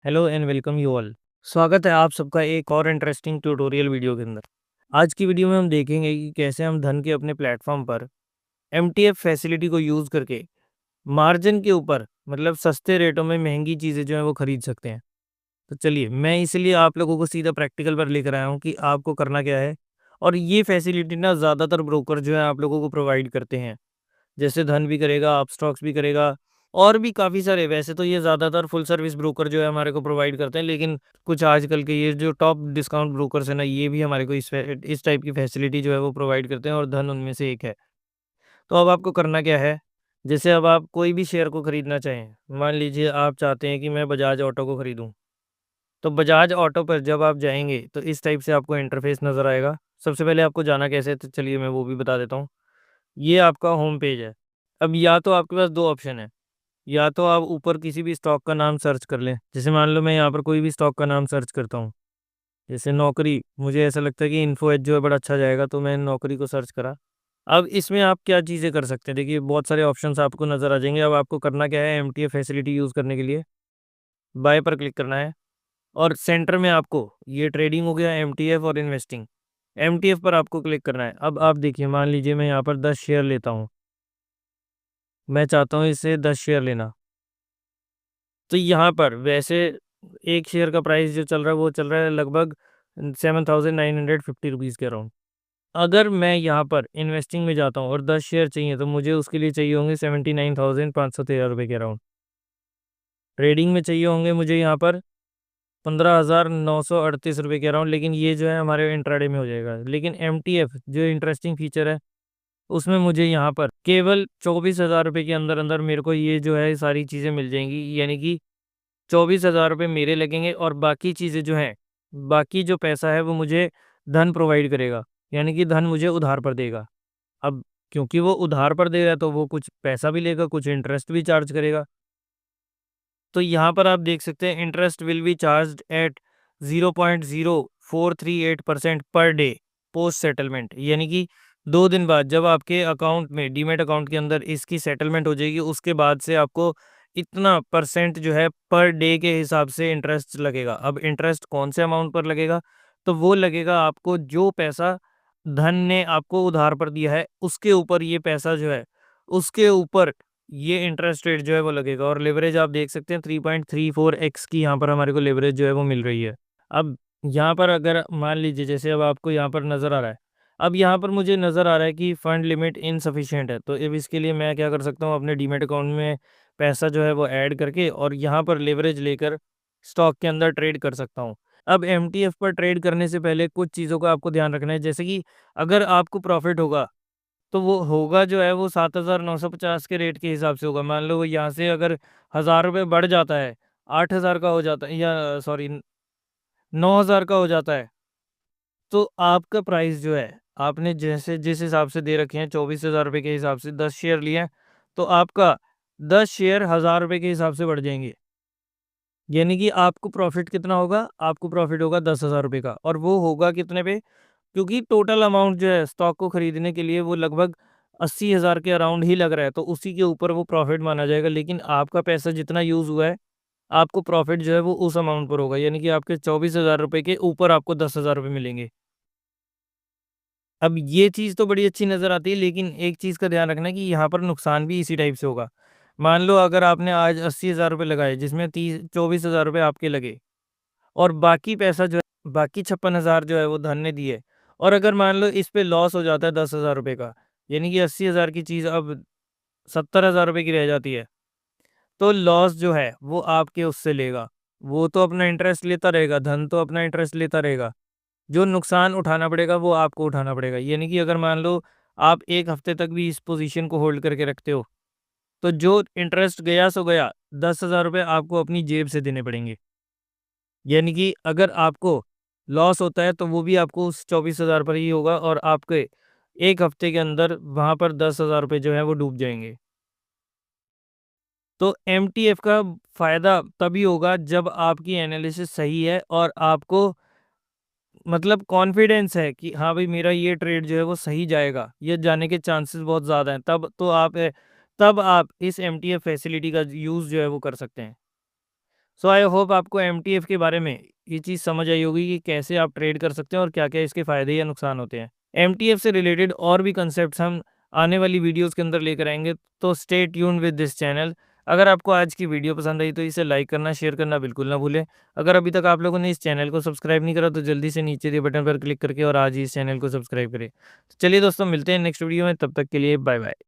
Hello and welcome you all. स्वागत है आप सबका एक और इंटरेस्टिंग ट्यूटोरियल वीडियो के अंदर। आज की वीडियो में हम देखेंगे कि कैसे हम धन के अपने प्लेटफॉर्म पर एमटीएफ फैसिलिटी को यूज़ करके मार्जिन के ऊपर मतलब सस्ते रेटों में महंगी चीज़ें जो हैं वो खरीद सकते हैं। तो चलिए मैं इसलिए आप लोगों को सीधा प्रैक्टिकल पर लेकर आया हूँ कि आपको करना क्या है। और ये फैसिलिटी ना ज़्यादातर ब्रोकर जो है आप लोगों को प्रोवाइड करते हैं। जैसे धन भी करेगा, अपस्टॉक्स भी करेगा और भी काफ़ी सारे। वैसे तो ये ज़्यादातर फुल सर्विस ब्रोकर जो है हमारे को प्रोवाइड करते हैं, लेकिन कुछ आजकल के ये जो टॉप डिस्काउंट ब्रोकर्स हैं ना, ये भी हमारे को इस टाइप की फैसिलिटी जो है वो प्रोवाइड करते हैं और धन उनमें से एक है। तो अब आपको करना क्या है, जैसे अब आप कोई भी शेयर को खरीदना चाहें, मान लीजिए आप चाहते हैं कि मैं बजाज ऑटो को खरीदूँ, तो बजाज ऑटो पर जब आप जाएँगे तो इस टाइप से आपको इंटरफ़ेस नज़र आएगा। सबसे पहले आपको जाना कैसे है, तो चलिए मैं वो भी बता देता हूँ। ये आपका होम पेज है। अब या तो आपके पास 2 ऑप्शन है। या तो आप ऊपर किसी भी स्टॉक का नाम सर्च कर लें। जैसे मान लो मैं यहाँ पर कोई भी स्टॉक का नाम सर्च करता हूँ। जैसे नौकरी, मुझे ऐसा लगता है कि इन्फो एज जो है बड़ा अच्छा जाएगा, तो मैंने नौकरी को सर्च करा। अब इसमें आप क्या चीज़ें कर सकते हैं, देखिए बहुत सारे ऑप्शंस आपको नज़र आ जाएँगे। अब आपको करना क्या है, एमटीएफ फैसिलिटी यूज़ करने के लिए बाय पर क्लिक करना है और सेंटर में आपको ये ट्रेडिंग हो गया, एमटीएफ और इन्वेस्टिंग। एमटीएफ पर आपको क्लिक करना है। अब आप देखिए, मान लीजिए मैं यहाँ पर 10 शेयर लेता हूँ। मैं चाहता हूँ इससे 10 शेयर लेना। तो यहाँ पर वैसे एक शेयर का प्राइस जो चल रहा है वो चल रहा है लगभग 7,950 रुपीज़ के अराउंड। अगर मैं यहाँ पर इन्वेस्टिंग में जाता हूँ और 10 शेयर चाहिए, तो मुझे उसके लिए चाहिए होंगे 79,513 रुपए के अराउंड। ट्रेडिंग में चाहिए होंगे मुझे यहाँ पर 15,938 रुपए के अराउंड, लेकिन ये जो है हमारे इंट्राडे में हो जाएगा। लेकिन एमटीएफ जो इंटरेस्टिंग फीचर है, उसमें मुझे यहाँ पर केवल 24,000 रुपए के अंदर-अंदर मेरे को ये जो है सारी चीज़ें मिल जाएँगी। यानी कि 24,000 रुपए मेरे लगेंगे और बाकी चीज़ें जो हैं, बाकी जो पैसा है वो मुझे धन प्रोवाइड करेगा, यानी कि धन मुझे उधार पर देगा। अब क्योंकि वो उधार पर दे रहा है तो वो कुछ पैसा भी लेगा, कुछ इंटरेस्ट भी चार्ज करेगा। तो यहाँ पर आप देख सकते हैं, interest will be charged at 0.0438% per day post settlement. यानी कि 2 दिन बाद जब आपके अकाउंट में डीमैट अकाउंट के अंदर इसकी सेटलमेंट हो जाएगी, उसके बाद से आपको इतना परसेंट जो है पर डे के हिसाब से इंटरेस्ट लगेगा। अब इंटरेस्ट कौन से अमाउंट पर लगेगा? तो वो लगेगा आपको जो पैसा धन ने आपको उधार पर दिया है, उसके ऊपर ये पैसा जो है, उसके ऊपर ये इंटरेस्ट रेट जो है वो लगेगा। और लेवरेज आप देख सकते हैं 3.34x की यहाँ पर हमारे को लेवरेज जो है वो मिल रही है। अब यहाँ पर अगर मान लीजिए, जैसे अब आपको यहाँ पर नज़र आ रहा है, अब यहाँ पर मुझे नज़र आ रहा है कि फंड लिमिट इनसफिशिएंट है, तो अब इसके लिए मैं क्या कर सकता हूँ, अपने डीमैट अकाउंट में पैसा जो है वो ऐड करके और यहाँ पर लेवरेज लेकर स्टॉक के अंदर ट्रेड कर सकता हूँ। अब एमटीएफ पर ट्रेड करने से पहले कुछ चीज़ों का आपको ध्यान रखना है, जैसे कि अगर आपको प्रॉफिट होगा, तो वो होगा जो है वो 7,950 के रेट के हिसाब से होगा। मान लो वो यहाँ से अगर ₹1000 बढ़ जाता है, 8,000 का हो जाता है, या सॉरी 9,000 का हो जाता है, तो आपका प्राइस जो है, आपने जैसे जिस हिसाब से दे रखे हैं ₹24,000 के हिसाब से 10 शेयर लिए हैं, तो आपका 10 शेयर ₹1000 के हिसाब से बढ़ जाएँगे। यानी कि आपको प्रॉफिट कितना होगा? आपको प्रॉफिट होगा ₹10,000 का, और वो होगा कितने पे? क्योंकि टोटल अमाउंट जो है स्टॉक को खरीदने के लिए वो लगभग 80,000 के अराउंड ही लग रहा है, तो उसी के ऊपर वो प्रॉफिट माना जाएगा। लेकिन आपका पैसा जितना यूज़ हुआ है, आपको प्रॉफिट जो है वो उस अमाउंट पर होगा, यानी कि आपके ₹24,000 के ऊपर आपको ₹10,000 मिलेंगे। अब ये चीज़ तो बड़ी अच्छी नज़र आती है, लेकिन एक चीज़ का ध्यान रखना है कि यहाँ पर नुकसान भी इसी टाइप से होगा। मान लो अगर आपने आज ₹80,000 लगाए, जिसमें 24,000 आपके लगे, और बाकी पैसा जो है, बाकी 56,000 जो है वो धन ने दिए, और अगर मान लो इस पे लॉस हो जाता है ₹10,000 का, यानी कि 80,000 की चीज़ अब ₹70,000 की रह जाती है, तो लॉस जो है वो आपके उससे लेगा। वो तो अपना इंटरेस्ट लेता रहेगा, धन तो अपना इंटरेस्ट लेता रहेगा। जो नुकसान उठाना पड़ेगा वो आपको उठाना पड़ेगा। यानी कि अगर मान लो आप 1 हफ्ते तक भी इस पोज़ीशन को होल्ड करके रखते हो, तो जो इंटरेस्ट गया सो गया, ₹10,000 आपको अपनी जेब से देने पड़ेंगे। यानी कि अगर आपको लॉस होता है तो वो भी आपको उस 24,000 पर ही होगा, और आपके 1 हफ्ते के अंदर वहाँ पर ₹10,000 जो है वो डूब जाएँगे। तो एमटीएफ का फ़ायदा तभी होगा जब आपकी एनालिसिस सही है और आपको मतलब कॉन्फिडेंस है कि हाँ भाई, मेरा ये ट्रेड जो है वो सही जाएगा, ये जाने के चांसेस बहुत ज़्यादा हैं। तब आप इस एमटीएफ फैसिलिटी का यूज़ जो है वो कर सकते हैं। सो आई होप आपको एमटीएफ के बारे में ये चीज़ समझ आई होगी कि कैसे आप ट्रेड कर सकते हैं और क्या-क्या इसके फ़ायदे या नुकसान होते हैं। एमटीएफ से रिलेटेड और भी कंसेप्ट्स हम आने वाली वीडियोज़ के अंदर लेकर आएँगे, तो stay tuned with this channel. अगर आपको आज की वीडियो पसंद आई तो इसे लाइक करना, शेयर करना बिल्कुल ना भूलें। अगर अभी तक आप लोगों ने इस चैनल को सब्सक्राइब नहीं करा तो जल्दी से नीचे दिए बटन पर क्लिक करके और आज ही इस चैनल को सब्सक्राइब करें। तो चलिए दोस्तों, मिलते हैं नेक्स्ट वीडियो में, तब तक के लिए बाय बाय।